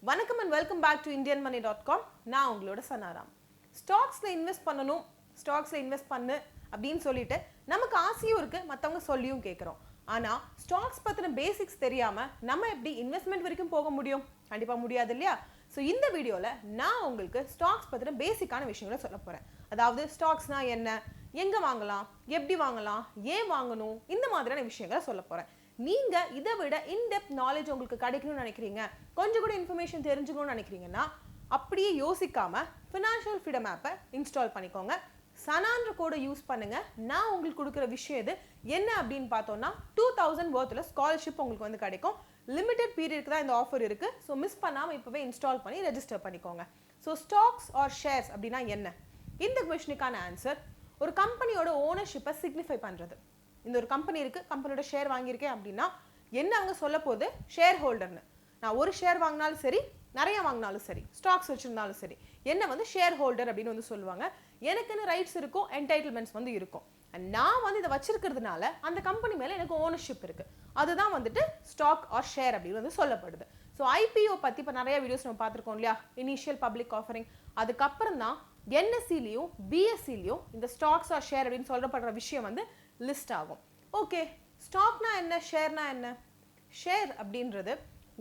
வணக்கம் and welcome back to indianmoney.com. நான் உங்களோட சனாராம். ஸ்டாக்ஸ்ல இன்வெஸ்ட் பண்ணனும், ஸ்டாக்ஸ்ல இன்வெஸ்ட் பண்ணு அப்படினு சொல்லிட்டு நமக்கு ஆசையும் இருக்கு, மத்தவங்க சொல்லியும் கேக்குறோம். ஆனா ஸ்டாக்ஸ் பத்தின பேசிக்ஸ் தெரியாம நம்ம எப்படி இன்வெஸ்ட்மென்ட் வரைக்கும் போக முடியும்? கண்டிப்பா முடியாது இல்லையா? சோ இந்த வீடியோல நான் உங்களுக்கு ஸ்டாக்ஸ் பத்தின பேசிக்கான விஷயங்களை சொல்ல போறேன். அதாவது ஸ்டாக்ஸ்னா என்ன, எங்க வாங்கலாம், எப்படி வாங்கலாம், ஏன் வாங்கணும், இந்த மாதிரியான விஷயங்களை சொல்ல போறேன். நீங்க இதை விட இன்டெப்த் நாலேஜ் உங்களுக்கு கிடைக்கணும்னு நினைக்கிறீங்க, கொஞ்சம் கூட இன்ஃபர்மேஷன் தெரிஞ்சுக்கணும்னு நினைக்கிறீங்கன்னா அப்படியே யோசிக்காம ஃபினான்ஷியல் ஃப்ரீடம் ஆப்பை இன்ஸ்டால் பண்ணிக்கோங்க. சனான்ற கோடை யூஸ் பண்ணுங்க. நான் உங்களுக்கு கொடுக்குற விஷயம் இது என்ன அப்படின்னு பார்த்தோம்னா 2000 வர்த்ல ஸ்காலர்ஷிப் உங்களுக்கு வந்து கிடைக்கும். லிமிடெட் பீரியட்க்கு தான் இந்த ஆஃபர் இருக்கு. ஸோ மிஸ் பண்ணாம இப்பவே இன்ஸ்டால் பண்ணி ரெஜிஸ்டர் பண்ணிக்கோங்க. ஸோ ஸ்டாக்ஸ் ஆர் ஷேர்ஸ் அப்படின்னா என்ன? இந்த கொஸ்டினுக்கான ஆன்சர் ஒரு கம்பெனியோட ஓனர்ஷிப்பை சிக்னிஃபை பண்றது. இந்த ஒரு கம்பெனி இருக்கு, கம்பெனியோட ஷேர் வாங்கியிருக்கேன் அப்படின்னா என்ன அவங்க சொல்ல போகுது? ஷேர் ஹோல்டர்னு. நான் ஒரு ஷேர் வாங்கினாலும் சரி, நிறைய வாங்கினாலும் சரி, ஸ்டாக்ஸ் வச்சிருந்தாலும் சரி, என்ன வந்து ஷேர் ஹோல்டர் அப்படின்னு வந்து சொல்லுவாங்க. எனக்குன்னு ரைட்ஸ் இருக்கும், என்டைட்டில்மெண்ட்ஸ் வந்து இருக்கும். நான் வந்து இதை வச்சிருக்கிறதுனால அந்த கம்பெனி மேல எனக்கு ஓனர்ஷிப் இருக்கு. அதுதான் வந்துட்டு ஸ்டாக் ஆர் ஷேர் அப்படின்னு வந்து சொல்லப்படுது. ஸோ ஐபிஓ பத்தி இப்போ நிறைய வீடியோஸ் நம்ம பார்த்துருக்கோம் இல்லையா? Initial public offering. அதுக்கப்புறம் தான் என்எஸ்சிலையும் பிஎஸ்சிலையும் இந்த ஸ்டாக்ஸ் ஆர் ஷேர் அப்படின்னு சொல்லப்படுற விஷயம் வந்து லிஸ்ட் ஆகும். ஓகே, ஸ்டாக்னா என்ன, ஷேர்னா என்ன? ஷேர் அப்படின்றது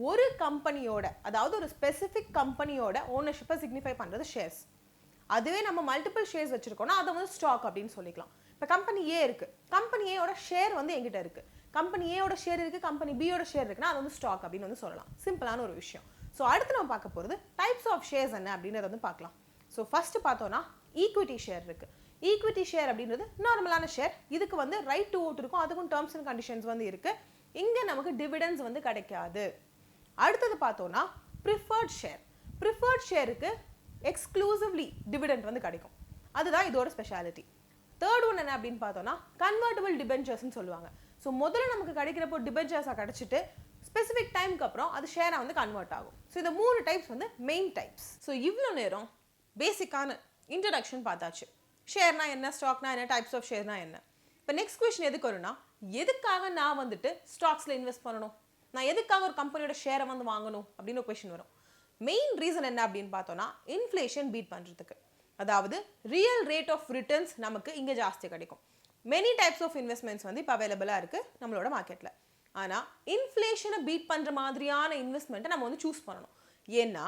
ஒரு கம்பெனியோட, அதாவது ஒரு ஸ்பெசிஃபிக் கம்பெனியோட ஓனர்ஷிப்பை சிக்னிஃபை பண்றது ஷேர்ஸ். அதுவே நம்ம மல்டிபிள் ஷேர்ஸ் வச்சிருக்கோம்னா அதை வந்து ஸ்டாக் அப்படின்னு சொல்லிக்கலாம். இப்போ கம்பெனி ஏ இருக்கு, கம்பெனி ஏயோட ஷேர் வந்து எங்கிட்ட இருக்கு, கம்பெனி ஏயோட ஷேர் இருக்கு, கம்பெனி பியோட ஷேர் இருக்குன்னா அது வந்து ஸ்டாக் அப்படின்னு வந்து சொல்லலாம். சிம்பிளான ஒரு விஷயம். ஸோ அடுத்து நம்ம பார்க்க போகிறது டைப்ஸ் ஆஃப் ஷேர்ஸ் என்ன அப்படின்றத வந்து பார்க்கலாம். ஸோ ஃபர்ஸ்ட் பார்த்தோம்னா ஈக்விட்டி ஷேர் இருக்கு. ஈக்விட்டி ஷேர் அப்படின்றது நார்மலான ஷேர். இதுக்கு வந்து ரைட் டு ஓட் இருக்கும், அதுக்கும் டேர்ம்ஸ் அண்ட் கண்டிஷன்ஸ் வந்து இருக்கு. இங்க நமக்கு டிவிடெண்ட்ஸ் வந்து கிடைக்காது. அடுத்தது பார்த்தோம்னா ப்ரிஃபர்ட் ஷேர். ப்ரிஃபர்ட் ஷேருக்கு எக்ஸ்க்ளூசிவ்லி டிவிடெண்ட் வந்து கிடைக்கும். அதுதான் இதோட ஸ்பெஷாலிட்டி. தேர்ட் ஒன் என்ன அப்படின்னு பார்த்தோம்னா கன்வெர்ட்டிபிள் டிபென்ச்சர்ஸ்னு சொல்லுவாங்க. ஸோ முதல்ல நமக்கு கிடைக்கிறப்போ டிபென்ச்சர்ஸாக கிடைச்சிட்டு ஸ்பெசிஃபிக் டைமுக்கு அப்புறம் அது ஷேராக வந்து கன்வெர்ட் ஆகும். ஸோ இந்த 3 டைப்ஸ் வந்து மெயின் டைப்ஸ். ஸோ இவ்வளோ நேரம் பேசிக்கான இன்ட்ரடக்ஷன் பார்த்தாச்சு. ஷேர்னா என்ன, ஸ்டாக்னா என்ன, டைப்ஸ் ஆஃப் ஷேர்னா என்ன. இப்போ நெக்ஸ்ட் கொஸ்டின் எதுக்கு வரும்னா, எதுக்காக நான் வந்துட்டு ஸ்டாக்ஸ்ல இன்வெஸ்ட் பண்ணணும், நான் எதுக்காக ஒரு கம்பெனியோட ஷேரை வந்து வாங்கணும் அப்படின்னு ஒரு கொஸ்டின் வரும். மெயின் ரீசன் என்ன அப்படின்னு பார்த்தோம்னா இன்ஃப்ளேஷன் பீட் பண்றதுக்கு. அதாவது ரியல் ரேட் ஆஃப் ரிட்டர்ன்ஸ் நமக்கு இங்க ஜாஸ்தி கிடைக்கும். மெனி டைப்ஸ் ஆஃப் இன்வெஸ்ட்மெண்ட்ஸ் வந்து இப்போ அவைலபிளா இருக்கு நம்மளோட மார்க்கெட்ல. ஆனா இன்ஃப்ளேஷனை பீட் பண்ற மாதிரியான இன்வெஸ்ட்மெண்ட்டை நம்ம வந்து சூஸ் பண்ணணும். ஏன்னா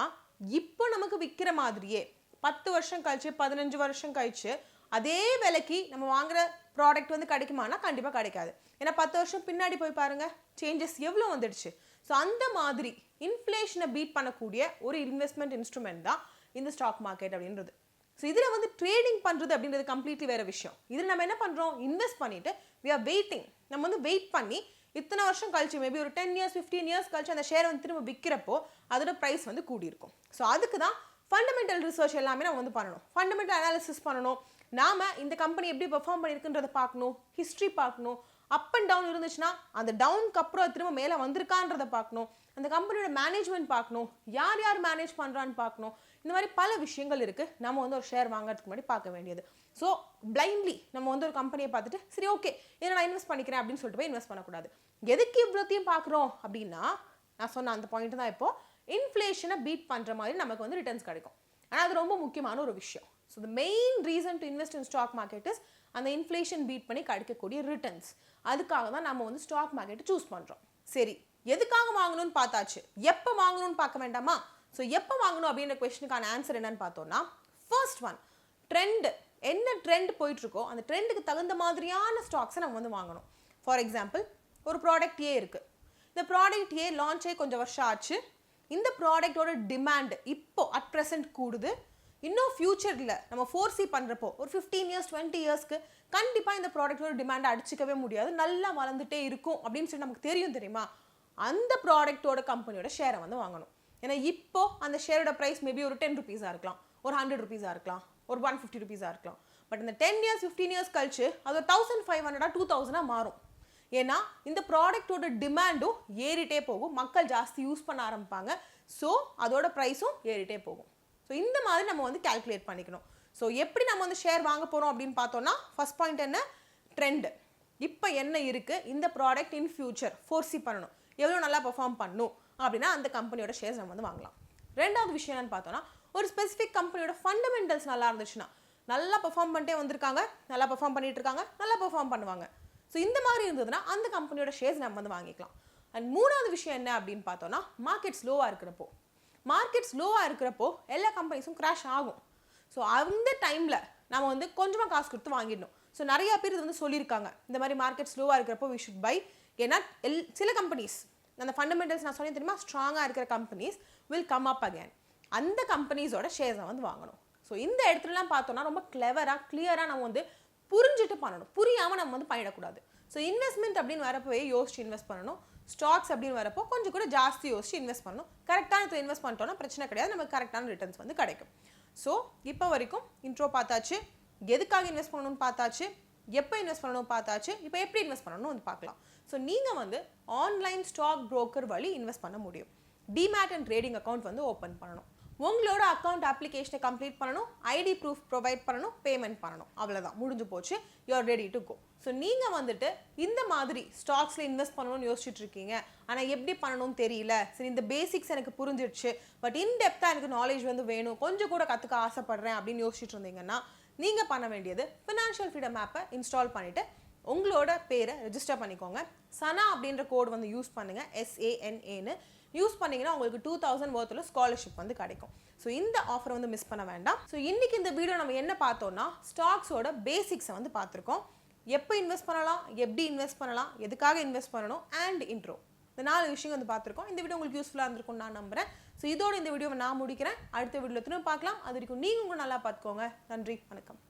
இப்போ நமக்கு விற்கிற மாதிரியே 10 வருஷம் கழிச்சு 15 வருஷம் கழிச்சு அதே விலைக்கு நம்ம வாங்குற ப்ராடக்ட் வந்து கிடைக்குமானா கண்டிப்பாக கிடைக்காது. ஏன்னா 10 வருஷம் பின்னாடி போய் பாருங்க, சேஞ்சஸ் எவ்வளோ வந்துடுச்சு. ஸோ அந்த மாதிரி இன்ஃப்ளேஷனை பீட் பண்ணக்கூடிய ஒரு இன்வெஸ்ட்மெண்ட் இன்ஸ்ட்ருமெண்ட் தான் இந்த ஸ்டாக் மார்க்கெட் அப்படின்றது. ஸோ இதில் வந்து ட்ரேடிங் பண்ணுறது அப்படின்றது கம்ப்ளீட்லி வேற விஷயம். இதில் நம்ம என்ன பண்ணுறோம், இன்வெஸ்ட் பண்ணிட்டு we are waiting. நம்ம வந்து வெயிட் பண்ணி இத்தனை வருஷம் கழிச்சு, மேபி ஒரு 10 இயர்ஸ் 15 இயர்ஸ் கழிச்சு அந்த ஷேர் வந்து திரும்ப விற்கிறப்போ அதோட ப்ரைஸ் வந்து கூடியிருக்கும். ஸோ அதுக்கு தான் ஃபண்டமெண்டல் ரிசர்ச் எல்லாமே நம்ம வந்து பண்ணணும், ஃபண்டமெண்டல் அனாலிசிஸ் பண்ணணும். நாம இந்த கம்பெனி எப்படி பெர்ஃபார்ம் பண்ணியிருக்குன்றதை பார்க்கணும், ஹிஸ்ட்ரி பார்க்கணும். அப் அண்ட் டவுன் இருந்துச்சுன்னா அந்த டவுனுக்கு அப்புறம் திரும்ப மேலே வந்திருக்கான்றதை பார்க்கணும், அந்த கம்பெனியோட மேனேஜ்மெண்ட் பார்க்கணும், யார் யார் மேனேஜ் பண்ணுறான்னு பார்க்கணும். இந்த மாதிரி பல விஷயங்கள் இருக்குது நம்ம வந்து ஒரு ஷேர் வாங்குறதுக்கு முன்னாடி பார்க்க வேண்டியது. ஸோ பிளைண்ட்லி நம்ம வந்து ஒரு கம்பெனியை பார்த்துட்டு சரி ஓகே இதை நான் இன்வெஸ்ட் பண்ணிக்கிறேன் அப்படின்னு சொல்லிட்டு போய் இன்வெஸ்ட் பண்ணக்கூடாது. எதுக்கு இவ்வளோத்தையும் பார்க்குறோம் அப்படின்னா, நான் சொன்ன அந்த பாயிண்ட் தான் இப்போ இன்ஃப்ளேஷனை பீட் பண்ணுற மாதிரி நமக்கு வந்து ரிட்டர்ன்ஸ் கிடைக்கும். ஆனால் அது ரொம்ப முக்கியமான ஒரு விஷயம். So the main reason to invest in stock market is அந்த இன்ஃப்ளேஷன் பீட் பண்ணி கிடைக்கக்கூடிய ரிட்டர்ன்ஸ். அதுக்காக தான் நம்ம வந்து ஸ்டாக் மார்க்கெட்டை சூஸ் பண்ணுறோம். சரி, எதுக்காக வாங்கணும்னு பார்த்தாச்சு, எப்போ வாங்கணும்னு பார்க்க வேண்டாமா? ஸோ எப்போ வாங்கணும் அப்படின்ற கொஸ்டினுக்கான ஆன்சர் என்னன்னு பார்த்தோம்னா, ஃபர்ஸ்ட் ஒன் ட்ரெண்ட். என்ன ட்ரெண்ட் போயிட்டு இருக்கோ அந்த ட்ரெண்டுக்கு தகுந்த மாதிரியான ஸ்டாக்ஸை நம்ம வந்து வாங்கணும். ஃபார் எக்ஸாம்பிள் ஒரு ப்ராடக்ட் ஏ இருக்கு, இந்த ப்ராடக்ட் ஏ லான்ச் ஆகி கொஞ்சம் வருஷம் ஆச்சு. இந்த ப்ராடக்டோட டிமாண்ட் இப்போ அட் ப்ரெசென்ட் கூடுது. இன்னும் ஃபியூச்சரில் நம்ம ஃபோர்சி பண்ணுறப்போ ஒரு 15 இயர்ஸ் 20 இயர்ஸ்க்கு கண்டிப்பாக இந்த ப்ராடக்டோட டிமாண்டை அடிச்சிக்கவே முடியாது, நல்லா வளர்ந்துட்டே இருக்கும் அப்படின்னு சொல்லி நமக்கு தெரியுமா? அந்த ப்ராடக்டோட கம்பெனியோட ஷேரை வந்து வாங்கணும். ஏன்னா இப்போ அந்த ஷேரோட ப்ரைஸ் மேபி ஒரு 10 ருபீஸாக இருக்கலாம், ஒரு 100 ருபீஸாக இருக்கலாம், ஒரு 150 ருபீஸாக இருக்கலாம். பட் இந்த 10 இயர்ஸ் 15 இயர்ஸ் கழிச்சு அது 1500 2000 மாறும். ஏன்னா இந்த ப்ராடக்டோட டிமாண்டும் ஏறிட்டே போகும், மக்கள் ஜாஸ்தி யூஸ் பண்ண ஆரம்பிப்பாங்க. ஸோ அதோட ப்ரைஸும் ஏறிட்டே போகும். ஸோ இந்த மாதிரி நம்ம வந்து கால்குலேட் பண்ணிக்கணும். ஸோ எப்படி நம்ம வந்து ஷேர் வாங்க போகிறோம் அப்படின்னு பார்த்தோம்னா, ஃபர்ஸ்ட் பாயிண்ட் என்ன, ட்ரெண்ட். இப்போ என்ன இருக்குது, இந்த ப்ராடக்ட் இன் ஃபியூச்சர் ஃபோர்சி பண்ணணும், எவ்வளோ நல்லா பெர்ஃபார்ம் பண்ணணும் அப்படின்னா அந்த கம்பெனியோட ஷேர்ஸ் நம்ம வந்து வாங்கலாம். ரெண்டாவது விஷயம் என்னன்னு பார்த்தோம்னா ஒரு ஸ்பெசிஃபிக் கம்பெனியோட ஃபண்டமெண்டல்ஸ் நல்லா இருந்துச்சுன்னா நல்லா பெர்ஃபார்ம் பண்ணிட்டே வந்திருக்காங்க, நல்லா பெர்ஃபார்ம் பண்ணிட்டு இருக்காங்க, நல்லா பெர்ஃபார்ம் பண்ணுவாங்க. ஸோ இந்த மாதிரி இருந்ததுன்னா அந்த கம்பெனியோட ஷேர்ஸ் நம்ம வந்து வாங்கிக்கலாம். அண்ட் மூணாவது விஷயம் என்ன அப்படின்னு பார்த்தோம்னா மார்க்கெட் ஸ்லோவாக இருக்கிறப்போ எல்லா கம்பெனிஸும் கிராஷ் ஆகும். ஸோ அந்த டைமில் நம்ம வந்து கொஞ்சமாக காசு கொடுத்து வாங்கிடணும். ஸோ நிறைய பேர் இது வந்து சொல்லியிருக்காங்க, இந்த மாதிரி மார்க்கெட் ஸ்லோவாக இருக்கிறப்போ வி ஷுட் பை. ஏன்னா சில கம்பெனிஸ் அந்த ஃபண்டமெண்டல்ஸ் நான் சொன்னேன் தெரியுமா, ஸ்ட்ராங்காக இருக்கிற companies will come up again. அந்த கம்பெனிஸோட ஷேர்ஸை வந்து வாங்கணும். ஸோ இந்த இடத்துலலாம் பார்த்தோம்னா ரொம்ப கிளவராக கிளியராக நம்ம வந்து புரிஞ்சுட்டு பண்ணணும், புரியாமல் நம்ம வந்து பண்ணிடக்கூடாது. ஸோ இன்வெஸ்ட்மெண்ட் அப்படின்னு வரப்போவே யோசிச்சு இன்வெஸ்ட் பண்ணணும். ஸ்டாக்ஸ் அப்படின்னு வரப்போ கொஞ்சம் கூட ஜாஸ்தி யோசிச்சு இன்வெஸ்ட் பண்ணணும். கரெக்டான இன்வெஸ்ட் பண்ணிட்டோம்னா பிரச்சனை கிடையாது, நமக்கு கரெக்டான ரிட்டர்ன்ஸ் வந்து கிடைக்கும். ஸோ இப்போ வரைக்கும் இன்ட்ரோ பார்த்தாச்சு, எதுக்காக இன்வெஸ்ட் பண்ணணும்னு பார்த்தாச்சு, எப்போ இன்வெஸ்ட் பண்ணணும் பார்த்தாச்சு, இப்போ எப்படி இன்வெஸ்ட் பண்ணணும்னு வந்து பார்க்கலாம். ஸோ நீங்கள் வந்து ஆன்லைன் ஸ்டாக் புரோக்கர் வழி இன்வெஸ்ட் பண்ண முடியும். டிமேட் அண்ட் ட்ரேடிங் அக்கௌண்ட் வந்து ஓப்பன் பண்ணணும், உங்களோட அக்கௌண்ட் அப்ளிகேஷனை கம்ப்ளீட் பண்ணணும், ஐடி ப்ரூஃப் ப்ரொவைட் பண்ணணும், பேமெண்ட் பண்ணணும், அவ்வளோதான் முடிஞ்சு போச்சு. You're ready to go. So நீங்கள் வந்துட்டு இந்த மாதிரி ஸ்டாக்ஸில் இன்வெஸ்ட் பண்ணணும்னு யோசிச்சுட்டு இருக்கீங்க, ஆனால் எப்படி பண்ணணும்னு தெரியல, சரி இந்த பேசிக்ஸ் எனக்கு புரிஞ்சிடுச்சு, பட் இன்டெப்த்தாக எனக்கு நாலேஜ் வந்து வேணும், கொஞ்சம் கூட கற்றுக்க ஆசைப்படுறேன் அப்படின்னு யோசிச்சுட்டு இருந்தீங்கன்னா நீங்கள் பண்ண வேண்டியது ஃபினான்ஷியல் ஃப்ரீடம் ஆப்பை இன்ஸ்டால் பண்ணிவிட்டு உங்களோட பேரை ரெஜிஸ்டர் பண்ணிக்கோங்க. சனா அப்படின்ற கோட் வந்து யூஸ் பண்ணுங்கள், SANAன்னு யூஸ் பண்ணிங்கன்னா உங்களுக்கு 2000 worth ஸ்காலர்ஷிப் வந்து கிடைக்கும். ஸோ இந்த ஆஃபரை வந்து மிஸ் பண்ண வேண்டாம். ஸோ இன்றைக்கி இந்த வீடியோ நம்ம என்ன பார்த்தோம்னா ஸ்டாக்ஸோட பேசிக்ஸை வந்து பார்த்துருக்கோம். எப்போ இன்வெஸ்ட் பண்ணலாம், எப்படி இன்வெஸ்ட் பண்ணலாம், எதுக்காக இன்வெஸ்ட் பண்ணணும் அண்ட் இன்ட்ரோ, இந்த 4 விஷயம் வந்து பார்த்துருக்கோம். இந்த வீடியோ உங்களுக்கு யூஸ்ஃபுல்லாக இருந்திருக்கும் நான் நம்புகிறேன். ஸோ இதோட இந்த வீடியோவை நான் முடிக்கிறேன். அடுத்த வீடியோவில் திரும்ப பார்க்கலாம். அது வரைக்கும் நீங்கள் உங்களை நல்லா பார்த்துக்கோங்க. நன்றி, வணக்கம்.